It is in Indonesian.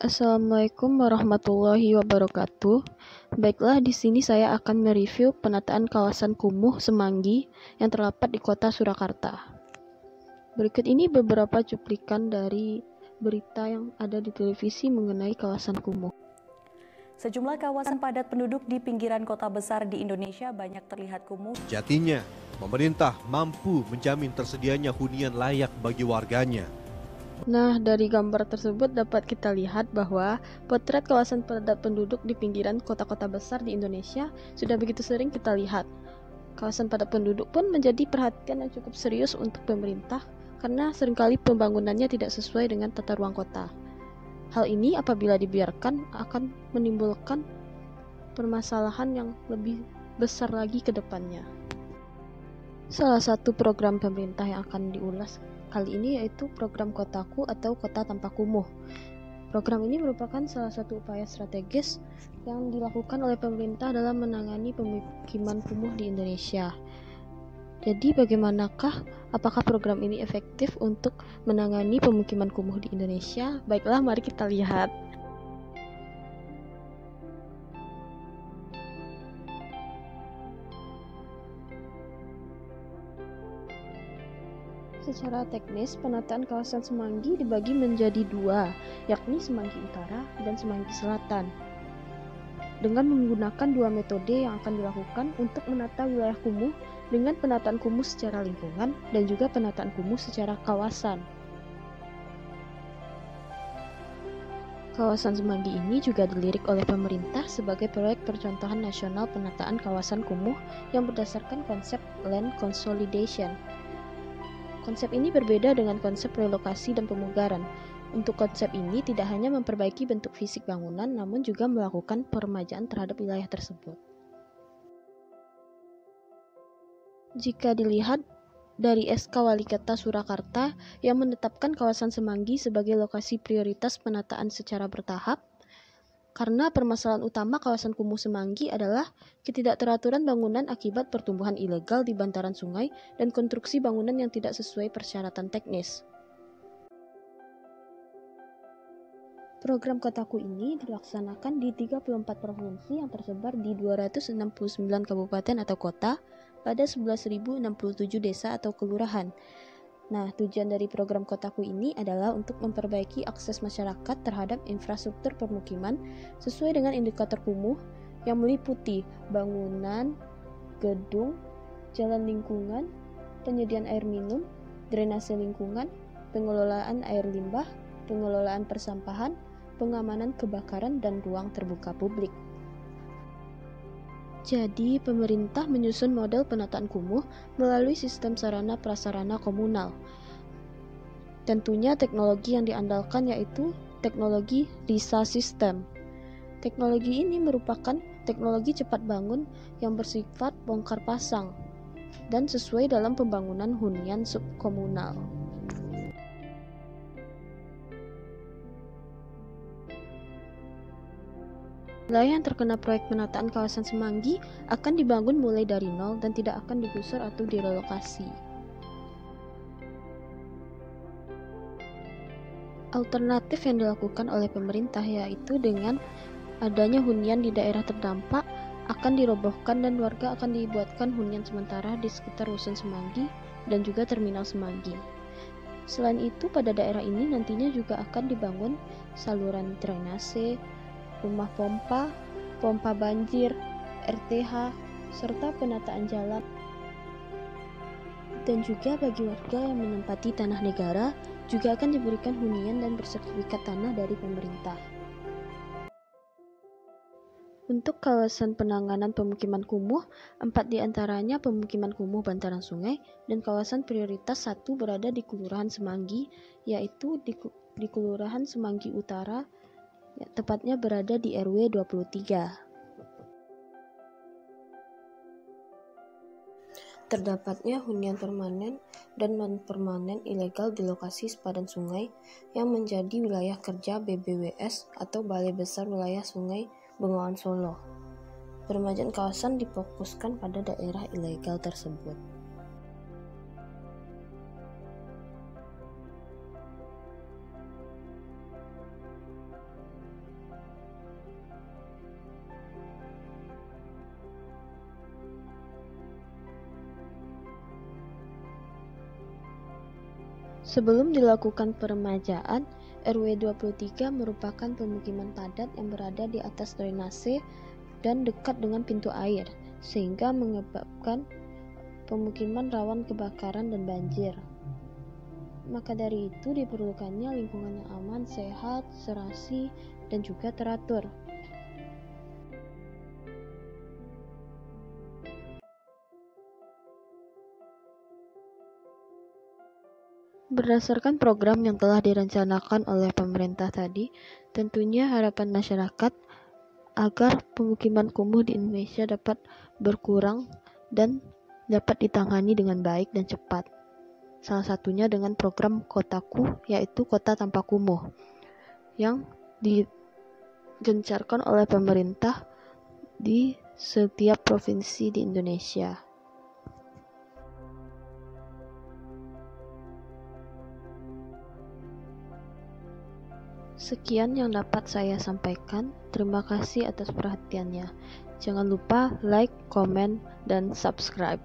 Assalamualaikum warahmatullahi wabarakatuh. Baiklah, di sini saya akan mereview penataan kawasan kumuh Semanggi yang terdapat di kota Surakarta. Berikut ini beberapa cuplikan dari berita yang ada di televisi mengenai kawasan kumuh. Sejumlah kawasan padat penduduk di pinggiran kota besar di Indonesia banyak terlihat kumuh. Sejatinya, pemerintah mampu menjamin tersedianya hunian layak bagi warganya. Nah, dari gambar tersebut dapat kita lihat bahwa potret kawasan padat penduduk di pinggiran kota-kota besar di Indonesia sudah begitu sering kita lihat. Kawasan padat penduduk pun menjadi perhatian yang cukup serius untuk pemerintah karena seringkali pembangunannya tidak sesuai dengan tata ruang kota. Hal ini apabila dibiarkan akan menimbulkan permasalahan yang lebih besar lagi ke depannya. Salah satu program pemerintah yang akan diulas kali ini yaitu program Kotaku atau Kota Tanpa Kumuh. Program ini merupakan salah satu upaya strategis yang dilakukan oleh pemerintah dalam menangani pemukiman kumuh di Indonesia. Jadi bagaimanakah apakah program ini efektif untuk menangani pemukiman kumuh di Indonesia? Baiklah, mari kita lihat. Secara teknis, penataan kawasan Semanggi dibagi menjadi dua, yakni Semanggi Utara dan Semanggi Selatan. Dengan menggunakan dua metode yang akan dilakukan untuk menata wilayah kumuh dengan penataan kumuh secara lingkungan dan juga penataan kumuh secara kawasan. Kawasan Semanggi ini juga dilirik oleh pemerintah sebagai proyek percontohan nasional penataan kawasan kumuh yang berdasarkan konsep land consolidation. Konsep ini berbeda dengan konsep relokasi dan pemugaran. Untuk konsep ini tidak hanya memperbaiki bentuk fisik bangunan, namun juga melakukan peremajaan terhadap wilayah tersebut. Jika dilihat dari SK Wali Kota Surakarta yang menetapkan kawasan Semanggi sebagai lokasi prioritas penataan secara bertahap, karena permasalahan utama kawasan kumuh Semanggi adalah ketidakteraturan bangunan akibat pertumbuhan ilegal di bantaran sungai dan konstruksi bangunan yang tidak sesuai persyaratan teknis. Program Kotaku ini dilaksanakan di 34 provinsi yang tersebar di 269 kabupaten atau kota pada 11.067 desa atau kelurahan. Nah, tujuan dari program Kotaku ini adalah untuk memperbaiki akses masyarakat terhadap infrastruktur permukiman sesuai dengan indikator kumuh yang meliputi bangunan, gedung, jalan lingkungan, penyediaan air minum, drainase lingkungan, pengelolaan air limbah, pengelolaan persampahan, pengamanan kebakaran, dan ruang terbuka publik. Jadi, pemerintah menyusun model penataan kumuh melalui sistem sarana prasarana komunal. Tentunya teknologi yang diandalkan yaitu teknologi RISA System. Teknologi ini merupakan teknologi cepat bangun yang bersifat bongkar pasang dan sesuai dalam pembangunan hunian subkomunal. Wilayah yang terkena proyek penataan kawasan Semanggi akan dibangun mulai dari nol dan tidak akan digusur atau direlokasi. Alternatif yang dilakukan oleh pemerintah yaitu dengan adanya hunian di daerah terdampak akan dirobohkan dan warga akan dibuatkan hunian sementara di sekitar rusun Semanggi dan juga terminal Semanggi. Selain itu, pada daerah ini nantinya juga akan dibangun saluran drainase, rumah pompa, pompa banjir, RTH, serta penataan jalan. Dan juga bagi warga yang menempati tanah negara, juga akan diberikan hunian dan bersertifikat tanah dari pemerintah. Untuk kawasan penanganan pemukiman kumuh, 4 diantaranya pemukiman kumuh bantaran sungai dan kawasan prioritas 1 berada di Kelurahan Semanggi, yaitu di Kelurahan Semanggi Utara, tepatnya berada di RW 23. Terdapatnya hunian permanen dan non-permanen ilegal di lokasi sepadan sungai yang menjadi wilayah kerja BBWS atau Balai Besar Wilayah Sungai Bengawan Solo. Peremajaan kawasan difokuskan pada daerah ilegal tersebut. Sebelum dilakukan peremajaan, RW 23 merupakan pemukiman padat yang berada di atas drainase dan dekat dengan pintu air, sehingga menyebabkan pemukiman rawan kebakaran dan banjir. Maka dari itu diperlukannya lingkungan yang aman, sehat, serasi, dan juga teratur. Berdasarkan program yang telah direncanakan oleh pemerintah tadi, tentunya harapan masyarakat agar pemukiman kumuh di Indonesia dapat berkurang dan dapat ditangani dengan baik dan cepat. Salah satunya dengan program Kotaku, yaitu Kota Tanpa Kumuh, yang digencarkan oleh pemerintah di setiap provinsi di Indonesia. Sekian yang dapat saya sampaikan. Terima kasih atas perhatiannya. Jangan lupa like, komen, dan subscribe.